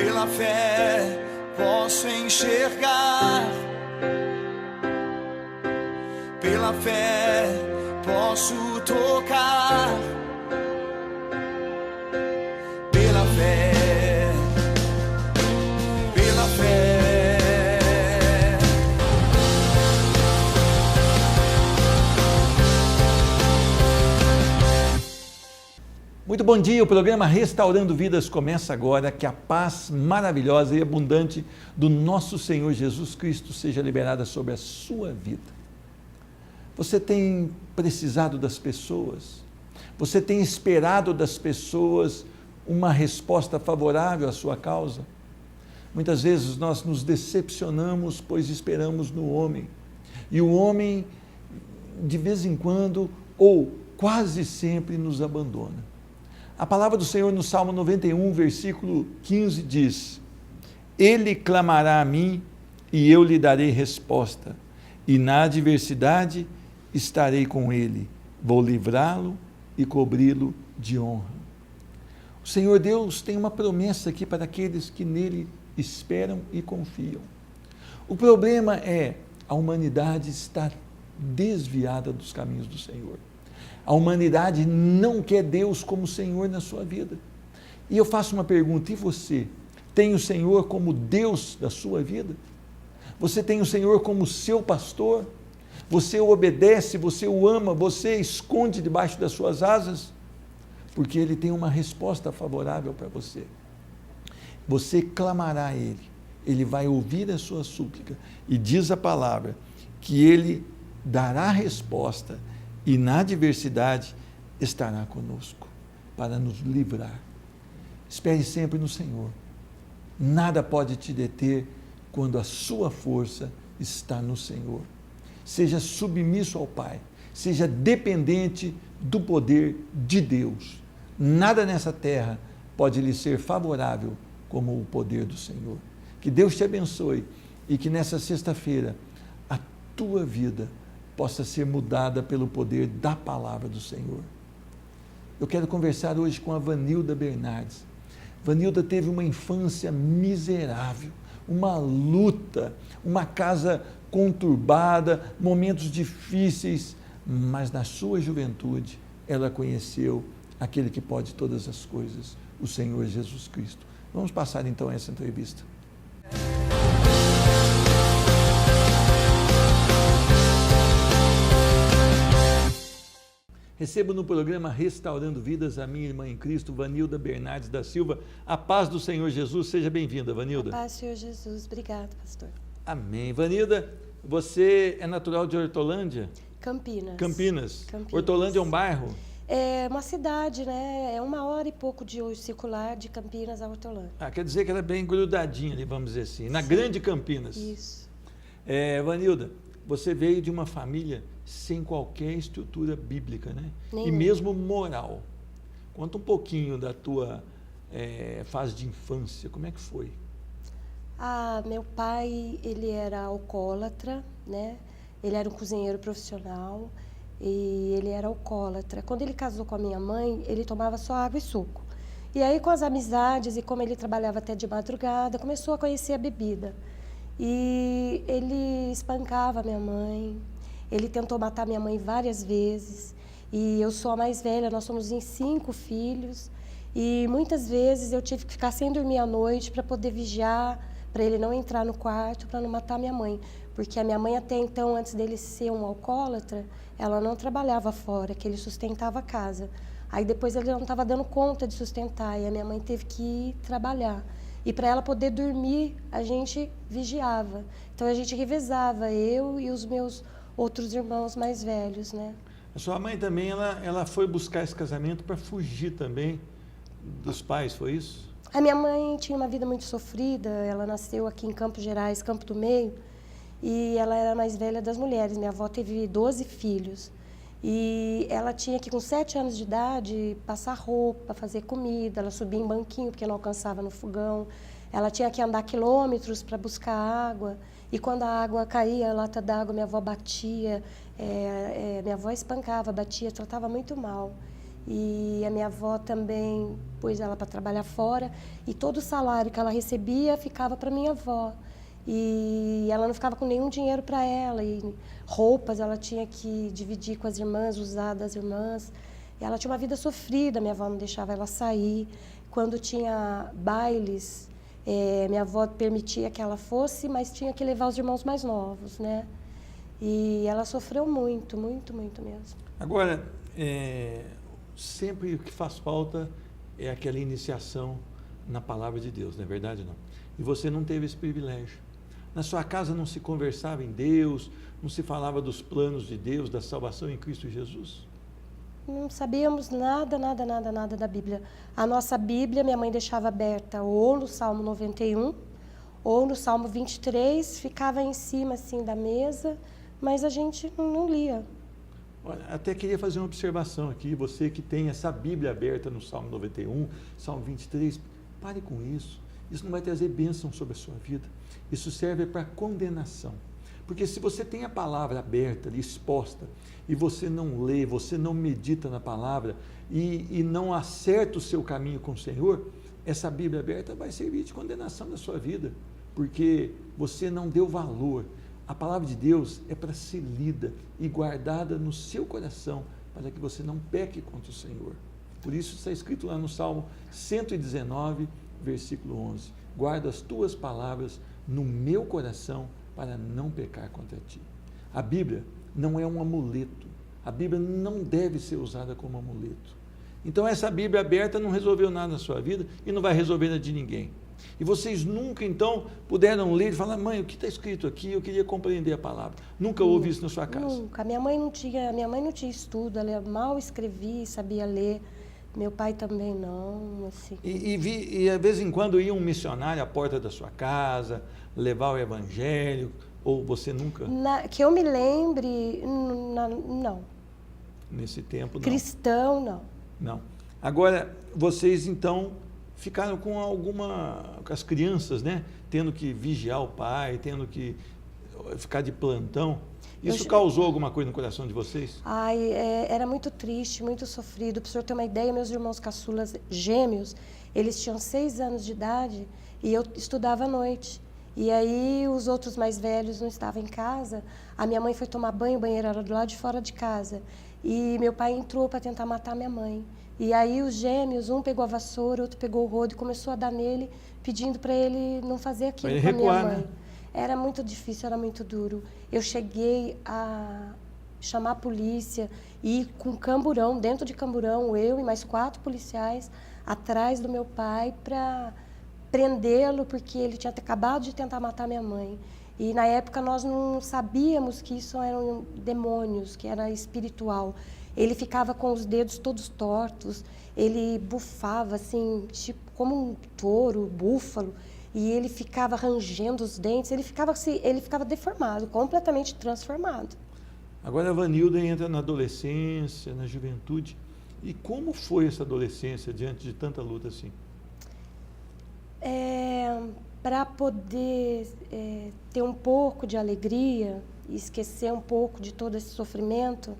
Pela fé posso enxergar, pela fé posso tocar, pela fé, pela fé. Muito bom dia, o programa Restaurando Vidas começa agora. Que a paz maravilhosa e abundante do nosso Senhor Jesus Cristo seja liberada sobre a sua vida. Você tem precisado das pessoas? Você tem esperado das pessoas uma resposta favorável à sua causa? Muitas vezes nós nos decepcionamos, pois esperamos no homem. E o homem, de vez em quando, ou quase sempre, nos abandona. A palavra do Senhor no Salmo 91, versículo 15 diz: Ele clamará a mim e eu lhe darei resposta, e na adversidade estarei com ele, vou livrá-lo e cobri-lo de honra. O Senhor Deus tem uma promessa aqui para aqueles que nele esperam e confiam. O problema é a humanidade estar desviada dos caminhos do Senhor. A humanidade não quer Deus como Senhor na sua vida. E eu faço uma pergunta: e você? Tem o Senhor como Deus da sua vida? Você tem o Senhor como seu pastor? Você o obedece, você o ama, você esconde debaixo das suas asas? Porque Ele tem uma resposta favorável para você. Você clamará a Ele, Ele vai ouvir a sua súplica, e diz a palavra que Ele dará resposta, e na adversidade estará conosco, para nos livrar. Espere sempre no Senhor. Nada pode te deter quando a sua força está no Senhor. Seja submisso ao Pai, seja dependente do poder de Deus. Nada nessa terra pode lhe ser favorável como o poder do Senhor. Que Deus te abençoe e que nessa sexta-feira a tua vida possa ser mudada pelo poder da palavra do Senhor. Eu quero conversar hoje com a Vanilda Bernardes. Vanilda teve uma infância miserável, uma luta, uma casa conturbada, momentos difíceis, mas na sua juventude ela conheceu aquele que pode todas as coisas, o Senhor Jesus Cristo. Vamos passar então essa entrevista. Recebo no programa Restaurando Vidas a minha irmã em Cristo, Vanilda Bernardes da Silva. A paz do Senhor Jesus, seja bem-vinda, Vanilda. A paz do Senhor Jesus, obrigado, pastor. Amém. Vanilda, você é natural de Hortolândia? Campinas. Hortolândia é um bairro? É uma cidade, né? É 1 hora e pouco de circular de Campinas a Hortolândia. Quer dizer que ela é bem grudadinha ali, vamos dizer assim, na grande Campinas. Isso. Vanilda, você veio de uma família sem qualquer estrutura bíblica, né? Nenhum. E mesmo moral. Conta um pouquinho da tua fase de infância, como é que foi? Meu pai, ele era alcoólatra, né? Ele era um cozinheiro profissional e ele era alcoólatra. Quando ele casou com a minha mãe, ele tomava só água e suco. E aí, com as amizades e como ele trabalhava até de madrugada, começou a conhecer a bebida. E ele espancava minha mãe. Ele tentou matar minha mãe várias vezes, e eu sou a mais velha, nós somos em 5 filhos, e muitas vezes eu tive que ficar sem dormir à noite para poder vigiar, para ele não entrar no quarto, para não matar minha mãe, porque a minha mãe até então, antes dele ser um alcoólatra, ela não trabalhava fora, que ele sustentava a casa. Aí depois ele não estava dando conta de sustentar, e a minha mãe teve que ir trabalhar. E para ela poder dormir, a gente vigiava. Então a gente revezava, eu e os meus outros irmãos mais velhos, né? A sua mãe também, ela foi buscar esse casamento para fugir também dos pais, foi isso? A minha mãe tinha uma vida muito sofrida, ela nasceu aqui em Campos Gerais, Campo do Meio, e ela era a mais velha das mulheres. Minha avó teve 12 filhos, e ela tinha que, com 7 anos de idade, passar roupa, fazer comida, ela subia em banquinho, porque não alcançava no fogão, ela tinha que andar quilômetros para buscar água, e quando a água caía, a lata d'água, minha avó batia, minha avó espancava, batia, tratava muito mal. E a minha avó também pôs ela para trabalhar fora. E todo o salário que ela recebia ficava para minha avó. E ela não ficava com nenhum dinheiro para ela. E roupas ela tinha que dividir com as irmãs, usar das irmãs. E ela tinha uma vida sofrida, minha avó não deixava ela sair. Quando tinha bailes, minha avó permitia que ela fosse, mas tinha que levar os irmãos mais novos, né? E ela sofreu muito, muito, muito mesmo. Agora, sempre o que faz falta é aquela iniciação na palavra de Deus, não é verdade, não? E você não teve esse privilégio. Na sua casa não se conversava em Deus, não se falava dos planos de Deus, da salvação em Cristo Jesus? Não sabíamos nada da Bíblia. A nossa Bíblia, minha mãe deixava aberta ou no Salmo 91, ou no Salmo 23, ficava em cima assim da mesa, mas a gente não lia. Olha, até queria fazer uma observação aqui, você que tem essa Bíblia aberta no Salmo 91, Salmo 23, pare com isso. Isso não vai trazer bênção sobre a sua vida. Isso serve para condenação. Porque se você tem a palavra aberta, ali, exposta, e você não lê, você não medita na palavra e não acerta o seu caminho com o Senhor, essa Bíblia aberta vai servir de condenação da sua vida, porque você não deu valor. A palavra de Deus é para ser lida e guardada no seu coração, para que você não peque contra o Senhor. Por isso está escrito lá no Salmo 119, versículo 11, guarda as tuas palavras no meu coração, para não pecar contra ti. A Bíblia não é um amuleto. A Bíblia não deve ser usada como amuleto. Então essa Bíblia aberta não resolveu nada na sua vida e não vai resolver nada de ninguém. E vocês nunca então puderam ler e falar, mãe, o que está escrito aqui? Eu queria compreender a palavra. Nunca houve isso na sua casa? Nunca. Minha mãe não tinha estudo, ela mal escrevia e sabia ler. Meu pai também não, assim. E de vez em quando ia um missionário à porta da sua casa, levar o evangelho, ou você nunca? Que eu me lembre, não. Nesse tempo, não. Cristão, não. Não. Agora, vocês então ficaram com as crianças, né? Tendo que vigiar o pai, tendo que ficar de plantão. Isso causou alguma coisa no coração de vocês? Era muito triste, muito sofrido. Para o senhor ter uma ideia, meus irmãos caçulas gêmeos, eles tinham 6 anos de idade e eu estudava à noite. E aí os outros mais velhos não estavam em casa. A minha mãe foi tomar banho, o banheiro era do lado de fora de casa. E meu pai entrou para tentar matar minha mãe. E aí os gêmeos, um pegou a vassoura, outro pegou o rodo e começou a dar nele, pedindo para ele não fazer aquilo com a minha mãe. Né? Era muito difícil, era muito duro. Eu cheguei a chamar a polícia e ir com camburão, dentro de camburão, eu e mais 4 policiais atrás do meu pai para prendê-lo, porque ele tinha acabado de tentar matar minha mãe. E na época nós não sabíamos que isso eram demônios, que era espiritual. Ele ficava com os dedos todos tortos, ele bufava assim, tipo como um touro, búfalo. E ele ficava rangendo os dentes, ele ficava deformado, completamente transformado. Agora a Vanilda entra na adolescência, na juventude. E como foi essa adolescência diante de tanta luta assim? Para poder ter um pouco de alegria e esquecer um pouco de todo esse sofrimento,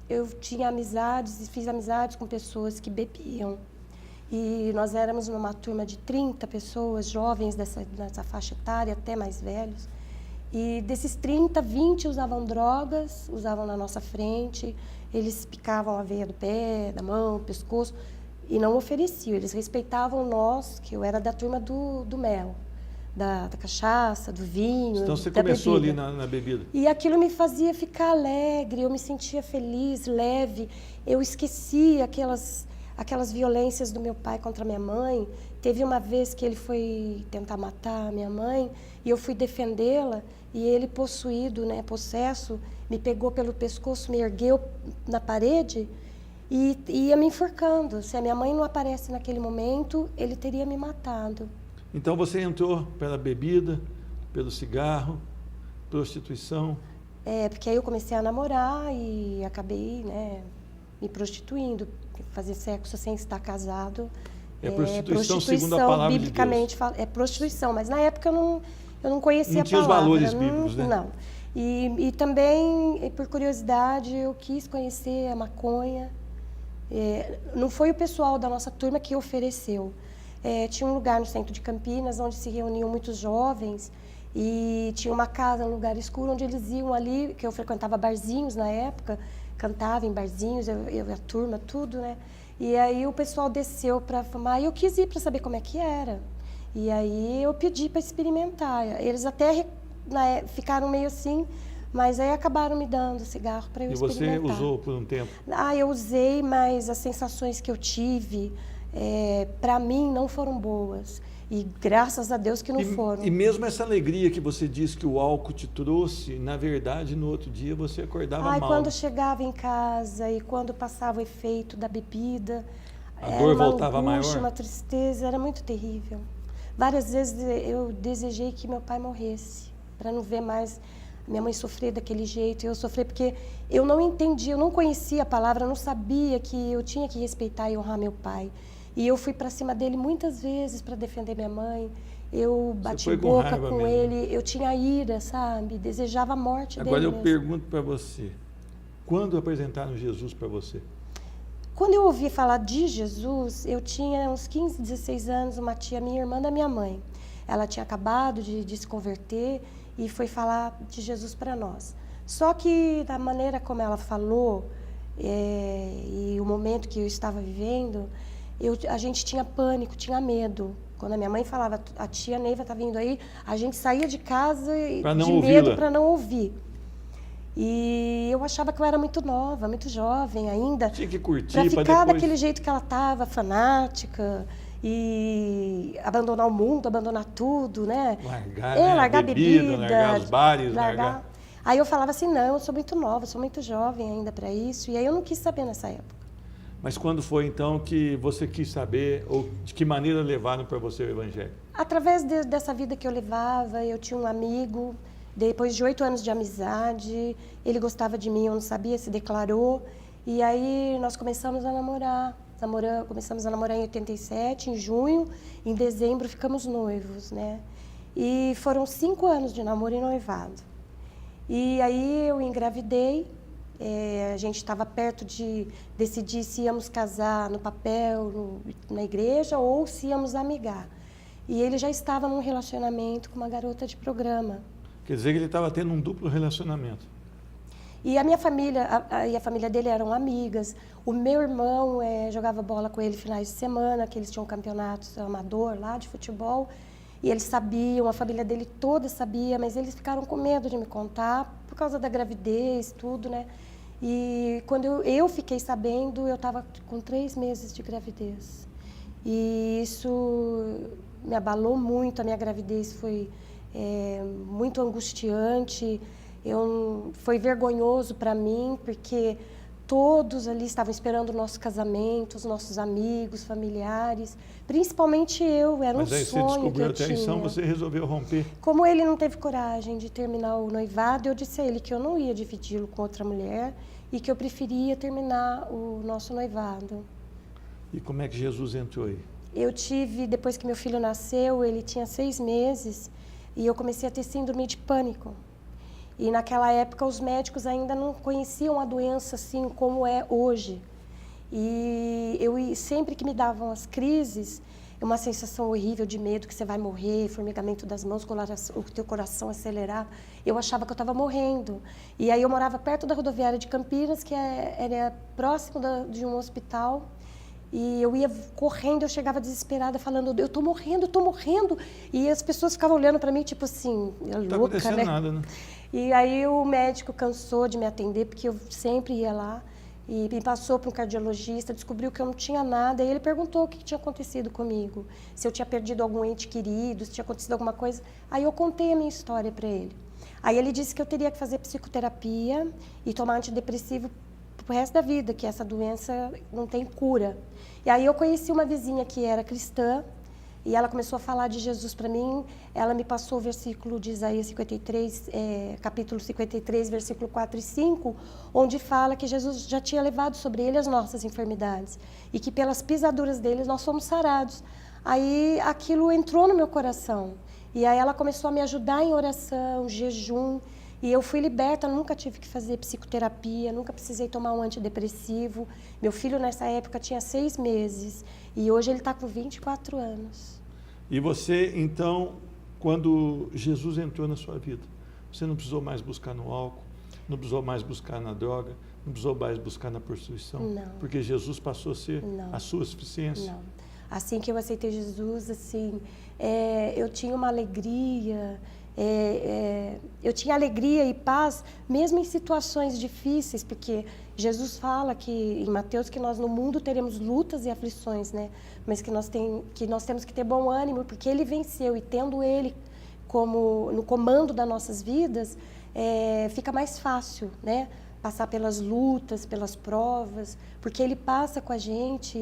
eu tinha amizades e fiz amizades com pessoas que bebiam. E nós éramos numa turma de 30 pessoas, jovens dessa faixa etária, até mais velhos. E desses 30, 20 usavam drogas, usavam na nossa frente. Eles picavam a veia do pé, da mão, do pescoço, e não ofereciam. Eles respeitavam nós, que eu era da turma do mel, da cachaça, do vinho, então você da começou bebida. Ali na bebida. E aquilo me fazia ficar alegre, eu me sentia feliz, leve. Eu esquecia aquelas violências do meu pai contra minha mãe. Teve uma vez que ele foi tentar matar a minha mãe e eu fui defendê-la e ele, possuído, né, possesso, me pegou pelo pescoço, me ergueu na parede e ia me enforcando. Se a minha mãe não aparece naquele momento, ele teria me matado. Então você entrou pela bebida, pelo cigarro, prostituição? Porque aí eu comecei a namorar e acabei, né, me prostituindo. Fazer sexo sem estar casado. Prostituição segundo a palavra biblicamente de Deus. É prostituição, mas na época eu não conhecia a palavra. Não tinha os valores bíblicos, né? Não. E também, por curiosidade, eu quis conhecer a maconha. Não foi o pessoal da nossa turma que ofereceu. Tinha um lugar no centro de Campinas onde se reuniam muitos jovens e tinha uma casa, um lugar escuro, onde eles iam ali, que eu frequentava barzinhos na época, cantava em barzinhos, eu e a turma, tudo, né? E aí o pessoal desceu para fumar e eu quis ir para saber como é que era. E aí eu pedi para experimentar. Eles até ficaram meio assim, mas aí acabaram me dando cigarro para eu experimentar. E você usou por um tempo? Eu usei, mas as sensações que eu tive, para mim, não foram boas. E graças a Deus que não foram. E mesmo essa alegria que você disse que o álcool te trouxe, na verdade, no outro dia você acordava mal. Quando chegava em casa e quando passava o efeito da bebida, a dor voltava angústia, maior? Uma tristeza, era muito terrível. Várias vezes eu desejei que meu pai morresse, para não ver mais minha mãe sofrer daquele jeito. Eu sofri porque eu não entendia, eu não conhecia a palavra, eu não sabia que eu tinha que respeitar e honrar meu pai. E eu fui para cima dele muitas vezes para defender minha mãe. Eu bati boca com ele, eu tinha ira, sabe? Desejava a morte dele. Agora eu mesmo. pergunto para você, quando apresentaram Jesus para você? Quando eu ouvi falar de Jesus, eu tinha uns 15, 16 anos, uma tia minha, irmã da minha mãe. Ela tinha acabado de se converter e foi falar de Jesus para nós. Só que da maneira como ela falou, e o momento que eu estava vivendo, a gente tinha pânico, tinha medo. Quando a minha mãe falava, a tia Neiva está vindo aí, a gente saía de casa de medo para não ouvir. E eu achava que eu era muito nova, muito jovem ainda. Tinha que curtir para ficar daquele jeito que ela estava, fanática, e abandonar o mundo, abandonar tudo, né? Largar bebida, largar os bares, largar... Aí eu falava assim, não, eu sou muito nova, sou muito jovem ainda para isso. E aí eu não quis saber nessa época. Mas quando foi então que você quis saber, ou de que maneira levaram para você o Evangelho? Através dessa vida que eu levava, eu tinha um amigo, depois de 8 anos de amizade, ele gostava de mim, eu não sabia, se declarou. E aí nós começamos a namorar. Começamos a namorar em 87, em junho, em dezembro ficamos noivos, né? E foram 5 anos de namoro e noivado. E aí eu engravidei, a gente estava perto de decidir se íamos casar no papel, na igreja, ou se íamos amigar. E ele já estava num relacionamento com uma garota de programa. Quer dizer que ele estava tendo um duplo relacionamento. E a minha família, e a família dele eram amigas. O meu irmão jogava bola com ele finais de semana, que eles tinham campeonatos amador lá de futebol. E eles sabiam, a família dele toda sabia, mas eles ficaram com medo de me contar por causa da gravidez, tudo, né? E quando eu fiquei sabendo, eu estava com 3 meses de gravidez. E isso me abalou muito, a minha gravidez foi muito angustiante. Foi vergonhoso para mim, porque todos ali estavam esperando o nosso casamento, os nossos amigos, familiares, principalmente eu, era um sonho que eu tinha. Mas aí você descobriu a traição, você resolveu romper. Como ele não teve coragem de terminar o noivado, eu disse a ele que eu não ia dividi-lo com outra mulher e que eu preferia terminar o nosso noivado. E como é que Jesus entrou aí? Depois que meu filho nasceu, ele tinha 6 meses e eu comecei a ter síndrome de pânico. E naquela época os médicos ainda não conheciam a doença assim como é hoje. E sempre que me davam as crises, uma sensação horrível de medo que você vai morrer, formigamento das mãos, o teu coração acelerar. Eu achava que eu estava morrendo. E aí eu morava perto da rodoviária de Campinas, que era próximo de um hospital. E eu ia correndo, eu chegava desesperada, falando, eu estou morrendo, eu estou morrendo. E as pessoas ficavam olhando para mim, tipo assim, louca, né? Não está acontecendo nada, né? E aí o médico cansou de me atender, porque eu sempre ia lá, e me passou para um cardiologista, descobriu que eu não tinha nada, e ele perguntou o que tinha acontecido comigo, se eu tinha perdido algum ente querido, se tinha acontecido alguma coisa. Aí eu contei a minha história para ele. Aí ele disse que eu teria que fazer psicoterapia e tomar antidepressivo pro resto da vida, que essa doença não tem cura. E aí eu conheci uma vizinha que era cristã, e ela começou a falar de Jesus para mim. Ela me passou o versículo de Isaías 53, capítulo 53, versículo 4 e 5, onde fala que Jesus já tinha levado sobre ele as nossas enfermidades e que pelas pisaduras dele nós fomos sarados. Aí aquilo entrou no meu coração. E aí ela começou a me ajudar em oração, jejum. E eu fui liberta, nunca tive que fazer psicoterapia, nunca precisei tomar um antidepressivo. Meu filho, nessa época, tinha 6 meses e hoje ele está com 24 anos. E você, então, quando Jesus entrou na sua vida, você não precisou mais buscar no álcool, não precisou mais buscar na droga, não precisou mais buscar na prostituição? Não. Porque Jesus passou a ser Não. a sua suficiência? Não. Assim que eu aceitei Jesus, assim, eu tinha uma alegria, eu tinha alegria e paz, mesmo em situações difíceis, porque Jesus fala que, em Mateus, que nós no mundo teremos lutas e aflições, né? Mas que nós temos que ter bom ânimo, porque Ele venceu, e tendo Ele como no comando das nossas vidas, fica mais fácil, né? Passar pelas lutas, pelas provas, porque Ele passa com a gente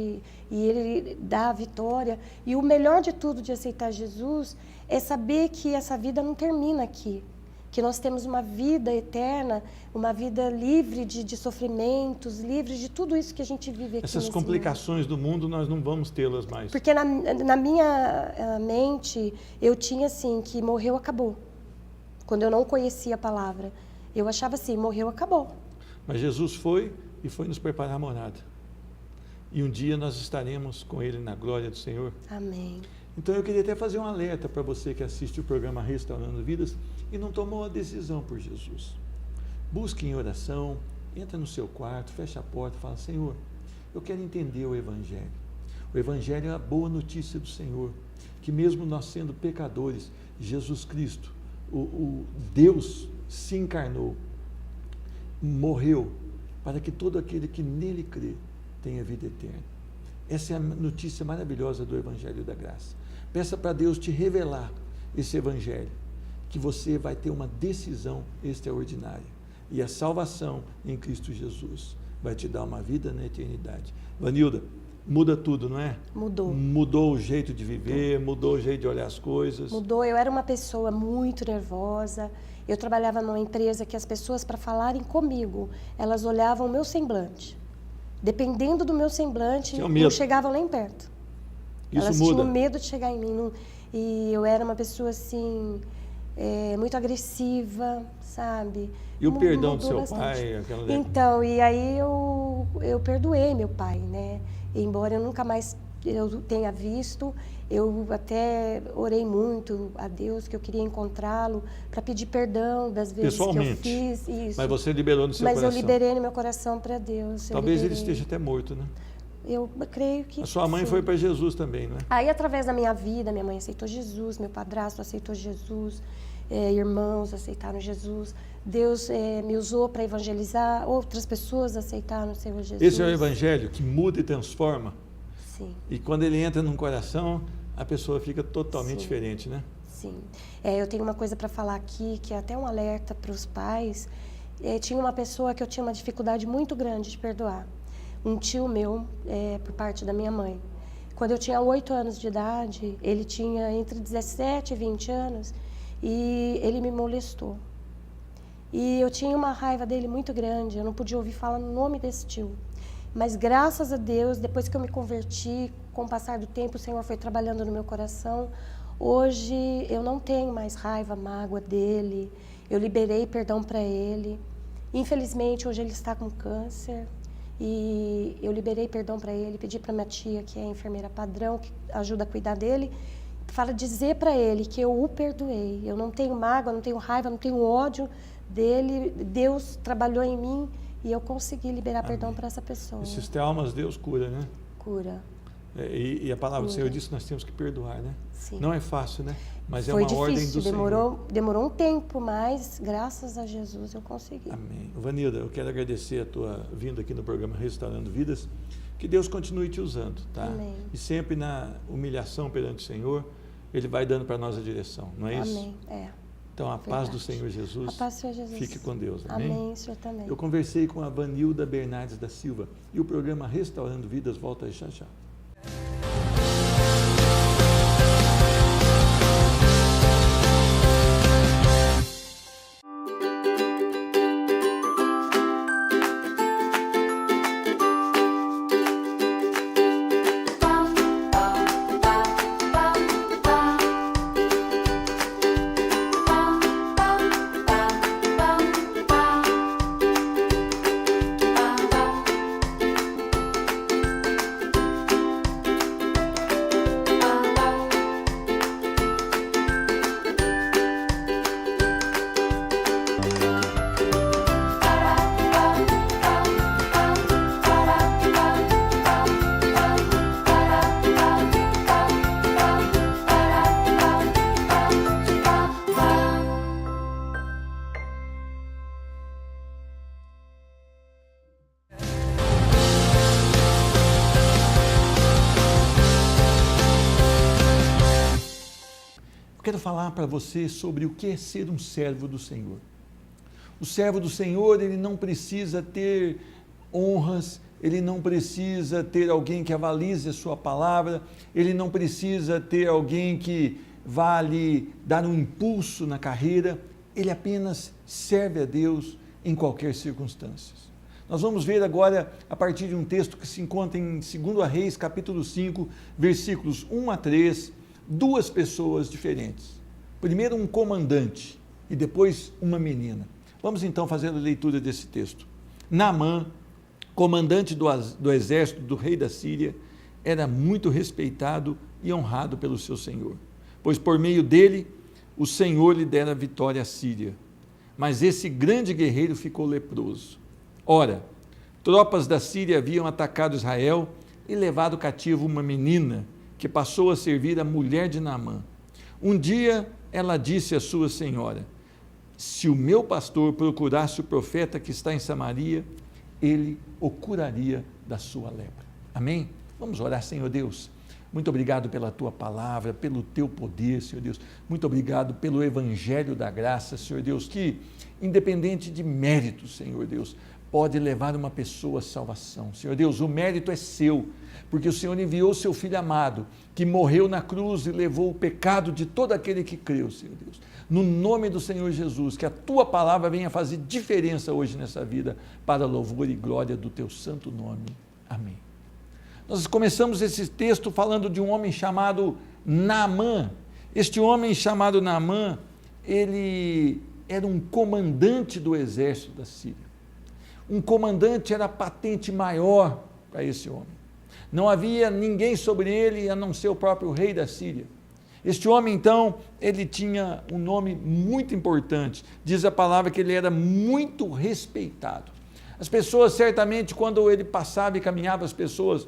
e Ele dá a vitória. E o melhor de tudo de aceitar Jesus é saber que essa vida não termina aqui, que nós temos uma vida eterna, uma vida livre de sofrimentos, livre de tudo isso que a gente vive aqui. Essas complicações do mundo, nós não vamos tê-las mais. Porque na minha mente, eu tinha assim, que morreu, acabou. Quando eu não conhecia a palavra, eu achava assim, morreu, acabou. Mas Jesus foi e foi nos preparar a morada. E um dia nós estaremos com Ele na glória do Senhor. Amém. Então eu queria até fazer um alerta para você que assiste o programa Restaurando Vidas e não tomou a decisão por Jesus. Busque em oração, entra no seu quarto, fecha a porta e fala: Senhor, eu quero entender o Evangelho. O Evangelho é a boa notícia do Senhor, que mesmo nós sendo pecadores, Jesus Cristo, o Deus, se encarnou, morreu, para que todo aquele que nele crê tenha vida eterna. Essa é a notícia maravilhosa do Evangelho da Graça. Peça para Deus te revelar esse Evangelho, que você vai ter uma decisão extraordinária. E a salvação em Cristo Jesus vai te dar uma vida na eternidade. Vanilda, muda tudo, não é? Mudou. Mudou o jeito de viver, mudou o jeito de olhar as coisas. Mudou. Eu era uma pessoa muito nervosa. Eu trabalhava numa empresa que as pessoas, para falarem comigo, elas olhavam o meu semblante. Dependendo do meu semblante, não chegavam nem perto. Isso elas muda. tinham medo de chegar em mim. E eu era uma pessoa assim, muito agressiva, sabe? E o perdão do seu pai? Aquela... Então, e aí eu perdoei meu pai, né? Embora eu nunca mais tenha visto, eu até orei muito a Deus, que eu queria encontrá-lo para pedir perdão das vezes que eu fiz isso. Mas você liberou no seu coração. Mas eu liberei no meu coração para Deus. Talvez ele esteja até morto, né? Eu creio que a sua mãe foi para Jesus também, não é? Aí, através da minha vida, minha mãe aceitou Jesus, meu padrasto aceitou Jesus, irmãos aceitaram Jesus. Deus me usou para evangelizar, outras pessoas aceitaram o Senhor Jesus. Esse é o Evangelho que muda e transforma. Sim. E quando ele entra num coração, a pessoa fica totalmente Sim. diferente, né? Sim. Eu tenho uma coisa para falar aqui, que é até um alerta para os pais. Tinha uma pessoa que eu tinha uma dificuldade muito grande de perdoar. Um tio meu, por parte da minha mãe. Quando eu tinha 8 anos de idade, ele tinha entre 17 e 20 anos, e ele me molestou. E eu tinha uma raiva dele muito grande, eu não podia ouvir falar no nome desse tio. Mas graças a Deus, depois que eu me converti, com o passar do tempo, o Senhor foi trabalhando no meu coração. Hoje eu não tenho mais raiva, mágoa dele, eu liberei perdão para ele. Infelizmente, hoje ele está com câncer. E eu liberei perdão para ele, pedi para minha tia, que é enfermeira padrão, que ajuda a cuidar dele, dizer para ele que eu o perdoei. Eu não tenho mágoa, não tenho raiva, não tenho ódio dele. Deus trabalhou em mim e eu consegui liberar Amém. Perdão para essa pessoa. Esses traumas Deus cura, né? Cura. E a palavra do Senhor diz que nós temos que perdoar, né? Sim. Não é fácil, né? Mas Foi é uma ordem do Senhor. Demorou um tempo, mas graças a Jesus eu consegui. Amém. Vanilda, eu quero agradecer a tua vinda aqui no programa Restaurando Vidas. Que Deus continue te usando, tá? Amém. E sempre na humilhação perante o Senhor, Ele vai dando para nós a direção, não é isso? Amém. Então, a paz do Senhor Jesus. A paz do Senhor Jesus. Fique com Deus. Amém? Amém, Senhor também. Eu conversei com a Vanilda Bernardes da Silva e o programa Restaurando Vidas volta já já. Eu quero falar para você sobre o que é ser um servo do Senhor. O servo do Senhor, ele não precisa ter honras, ele não precisa ter alguém que avalize a sua palavra, ele não precisa ter alguém que vá lhe dar um impulso na carreira, ele apenas serve a Deus em qualquer circunstância. Nós vamos ver agora, a partir de um texto que se encontra em 2 Reis, capítulo 5, versículos 1 a 3, duas pessoas diferentes. Primeiro um comandante e depois uma menina. Vamos então fazer a leitura desse texto. Naamã, comandante do exército do rei da Síria, era muito respeitado e honrado pelo seu senhor, pois por meio dele o Senhor lhe dera vitória à Síria. Mas esse grande guerreiro ficou leproso. Ora, tropas da Síria haviam atacado Israel e levado cativo uma menina que passou a servir a mulher de Naamã. Um dia ela disse à sua senhora: se o meu pastor procurasse o profeta que está em Samaria, ele o curaria da sua lepra. Amém? Vamos orar. Senhor Deus, muito obrigado pela tua palavra, pelo teu poder, Senhor Deus. Muito obrigado pelo evangelho da graça, Senhor Deus, que independente de méritos, Senhor Deus, pode levar uma pessoa à salvação. Senhor Deus, o mérito é seu, porque o Senhor enviou o seu Filho amado, que morreu na cruz e levou o pecado de todo aquele que creu, Senhor Deus. No nome do Senhor Jesus, que a tua palavra venha fazer diferença hoje nessa vida, para louvor e glória do teu santo nome. Amém. Nós começamos esse texto falando de um homem chamado Naamã. Este homem chamado Naamã, ele era um comandante do exército da Síria. Um comandante era a patente maior para esse homem. Não havia ninguém sobre ele a não ser o próprio rei da Síria. Este homem, então, ele tinha um nome muito importante. Diz a palavra que ele era muito respeitado. As pessoas, certamente, quando ele passava e caminhava, as pessoas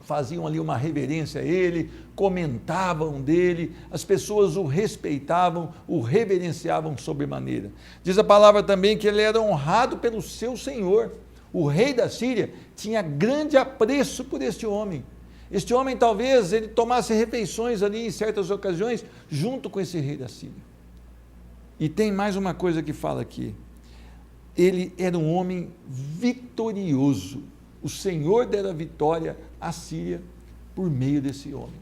faziam ali uma reverência a ele, comentavam dele, as pessoas o respeitavam, o reverenciavam sobremaneira. Diz a palavra também que ele era honrado pelo seu senhor. O rei da Síria tinha grande apreço por este homem. Este homem, talvez, ele tomasse refeições ali em certas ocasiões, junto com esse rei da Síria. E tem mais uma coisa que fala aqui. Ele era um homem vitorioso. O Senhor dera vitória à Síria por meio desse homem.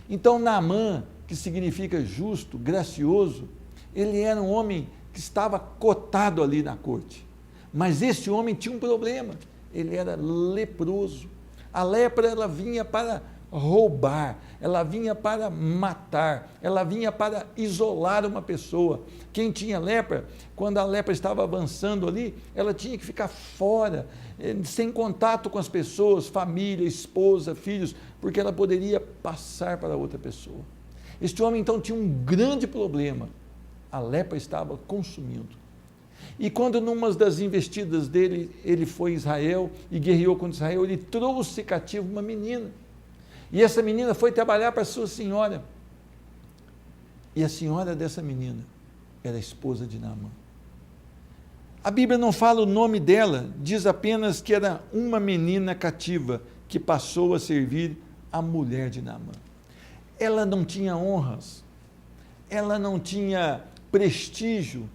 Então, Naamã, que significa justo, gracioso, ele era um homem que estava cotado ali na corte. Mas este homem tinha um problema, ele era leproso. A lepra, ela vinha para roubar, ela vinha para matar, ela vinha para isolar uma pessoa. Quem tinha lepra, quando a lepra estava avançando ali, ela tinha que ficar fora, sem contato com as pessoas, família, esposa, filhos, porque ela poderia passar para outra pessoa. Este homem então tinha um grande problema, a lepra estava consumindo. E quando numa das investidas dele, ele foi a Israel e guerreou contra Israel, ele trouxe cativo uma menina. E essa menina foi trabalhar para a sua senhora. E a senhora dessa menina era a esposa de Naamã. A Bíblia não fala o nome dela, diz apenas que era uma menina cativa que passou a servir a mulher de Naamã. Ela não tinha honras, ela não tinha prestígio,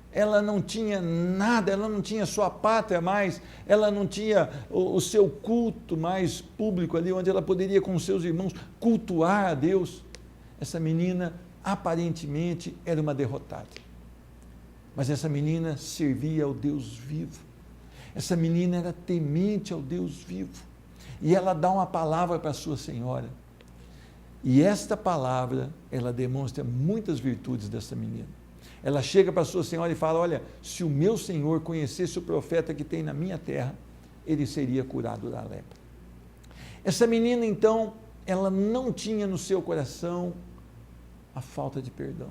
ela não tinha nada, ela não tinha sua pátria mais, ela não tinha o seu culto mais público ali, onde ela poderia com seus irmãos cultuar a Deus. Essa menina aparentemente era uma derrotada, mas essa menina servia ao Deus vivo, essa menina era temente ao Deus vivo, e ela dá uma palavra para a sua senhora, e esta palavra, ela demonstra muitas virtudes dessa menina. Ela chega para a sua senhora e fala: olha, se o meu senhor conhecesse o profeta que tem na minha terra, ele seria curado da lepra. Essa menina, então, ela não tinha no seu coração a falta de perdão.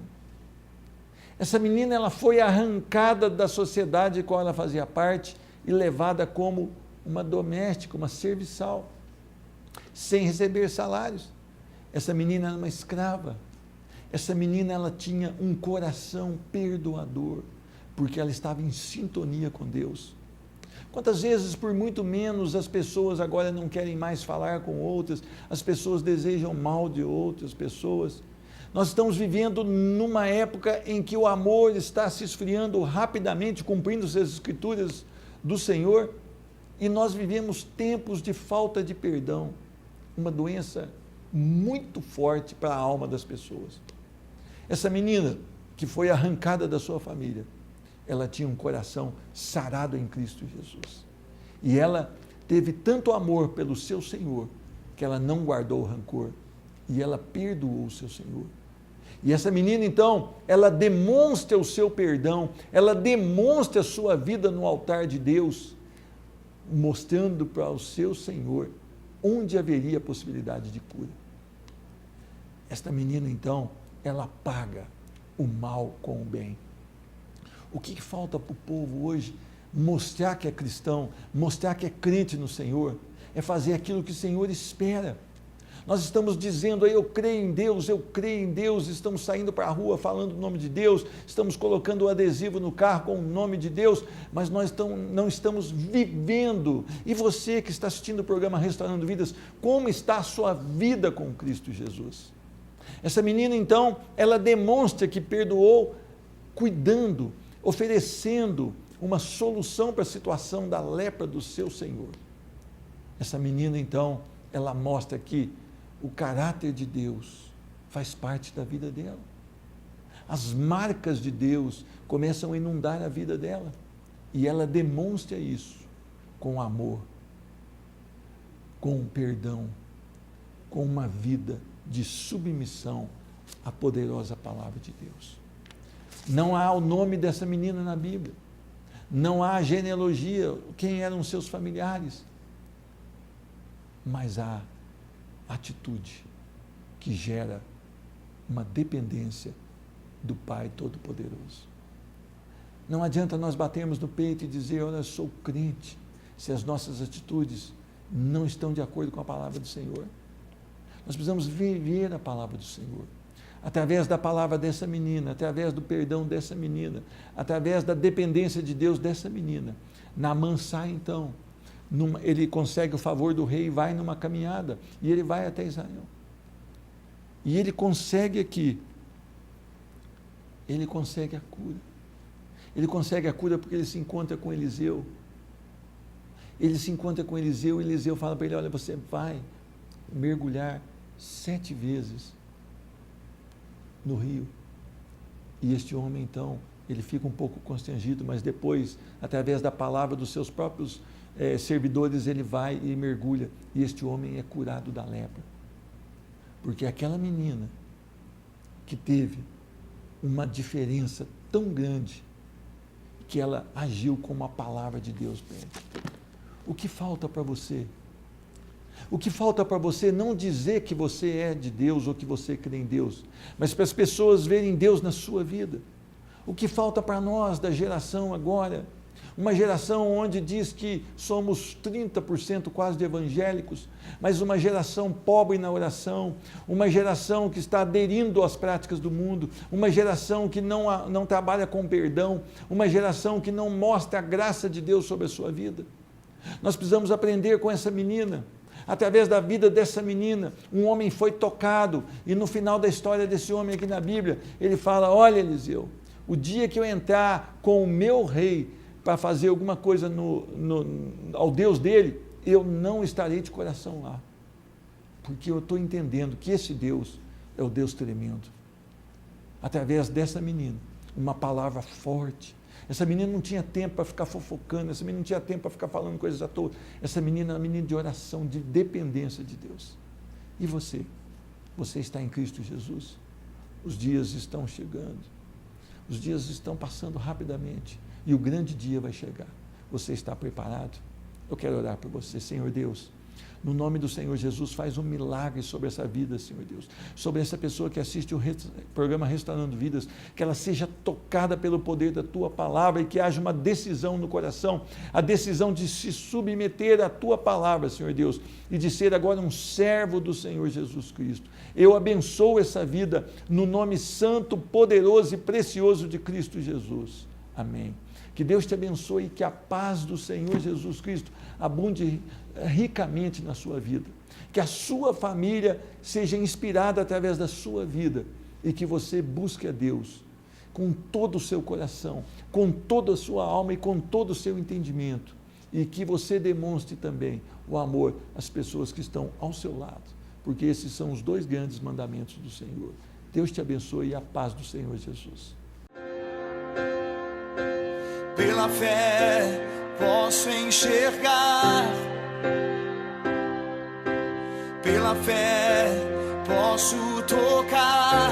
Essa menina, ela foi arrancada da sociedade com a qual ela fazia parte e levada como uma doméstica, uma serviçal, sem receber salários. Essa menina era uma escrava. Essa menina, ela tinha um coração perdoador, porque ela estava em sintonia com Deus. Quantas vezes, por muito menos, as pessoas agora não querem mais falar com outras, as pessoas desejam mal de outras pessoas. Nós estamos vivendo numa época em que o amor está se esfriando rapidamente, cumprindo as escrituras do Senhor, e nós vivemos tempos de falta de perdão, uma doença muito forte para a alma das pessoas. Essa menina que foi arrancada da sua família, ela tinha um coração sarado em Cristo Jesus. E ela teve tanto amor pelo seu Senhor, que ela não guardou o rancor, e ela perdoou o seu Senhor. E essa menina, então, ela demonstra o seu perdão, ela demonstra a sua vida no altar de Deus, mostrando para o seu Senhor onde haveria possibilidade de cura. Esta menina, então, ela paga o mal com o bem. O que falta para o povo hoje? Mostrar que é cristão, mostrar que é crente no Senhor, é fazer aquilo que o Senhor espera. Nós estamos dizendo aí, eu creio em Deus, estamos saindo para a rua falando o nome de Deus, estamos colocando o adesivo no carro com o nome de Deus, mas nós não estamos vivendo. E você que está assistindo o programa Restaurando Vidas, como está a sua vida com Cristo Jesus? Essa menina, então, ela demonstra que perdoou, cuidando, oferecendo uma solução para a situação da lepra do seu Senhor. Essa menina, então, ela mostra que o caráter de Deus faz parte da vida dela. As marcas de Deus começam a inundar a vida dela. E ela demonstra isso com amor, com perdão, com uma vida de submissão à poderosa palavra de Deus. Não há o nome dessa menina na Bíblia. Não há genealogia, quem eram seus familiares. Mas há atitude que gera uma dependência do Pai Todo-Poderoso. Não adianta nós batermos no peito e dizer, olha, eu sou crente, se as nossas atitudes não estão de acordo com a palavra do Senhor. Nós precisamos viver a palavra do Senhor, através da palavra dessa menina, através do perdão dessa menina, através da dependência de Deus dessa menina. Naamã sai então, ele consegue o favor do rei e vai numa caminhada, e ele vai até Israel. E ele consegue aqui, ele consegue a cura. Ele consegue a cura porque ele se encontra com Eliseu. Ele se encontra com Eliseu, e Eliseu fala para ele, olha, você vai mergulhar 7 vezes no rio. E este homem, então, ele fica um pouco constrangido, mas depois, através da palavra dos seus próprios servidores, ele vai e mergulha, e este homem é curado da lepra. Porque aquela menina que teve uma diferença tão grande, que ela agiu como a palavra de Deus pede. O que falta para você? O que falta para você não dizer que você é de Deus ou que você crê em Deus, mas para as pessoas verem Deus na sua vida. O que falta para nós da geração agora? Uma geração onde diz que somos 30% quase de evangélicos, mas uma geração pobre na oração, uma geração que está aderindo às práticas do mundo, uma geração que não trabalha com perdão, uma geração que não mostra a graça de Deus sobre a sua vida. Nós precisamos aprender com essa menina. Através da vida dessa menina, um homem foi tocado, e no final da história desse homem aqui na Bíblia, ele fala, olha Eliseu, o dia que eu entrar com o meu rei para fazer alguma coisa ao Deus dele, eu não estarei de coração lá, porque eu estou entendendo que esse Deus é o Deus tremendo. Através dessa menina, uma palavra forte. Essa menina não tinha tempo para ficar fofocando, essa menina não tinha tempo para ficar falando coisas à toa. Essa menina é uma menina de oração, de dependência de Deus. E você? Você está em Cristo Jesus? Os dias estão chegando, os dias estão passando rapidamente, e o grande dia vai chegar. Você está preparado? Eu quero orar por você. Senhor Deus, no nome do Senhor Jesus, faz um milagre sobre essa vida, Senhor Deus, sobre essa pessoa que assiste o programa Restaurando Vidas, que ela seja tocada pelo poder da Tua Palavra, e que haja uma decisão no coração, a decisão de se submeter à Tua Palavra, Senhor Deus, e de ser agora um servo do Senhor Jesus Cristo. Eu abençoo essa vida no nome santo, poderoso e precioso de Cristo Jesus. Amém. Que Deus te abençoe e que a paz do Senhor Jesus Cristo abunde ricamente na sua vida. Que a sua família seja inspirada através da sua vida e que você busque a Deus com todo o seu coração, com toda a sua alma e com todo o seu entendimento, e que você demonstre também o amor às pessoas que estão ao seu lado, porque esses são os 2 grandes mandamentos do Senhor. Deus te abençoe e a paz do Senhor Jesus. Pela fé posso enxergar, pela fé posso tocar,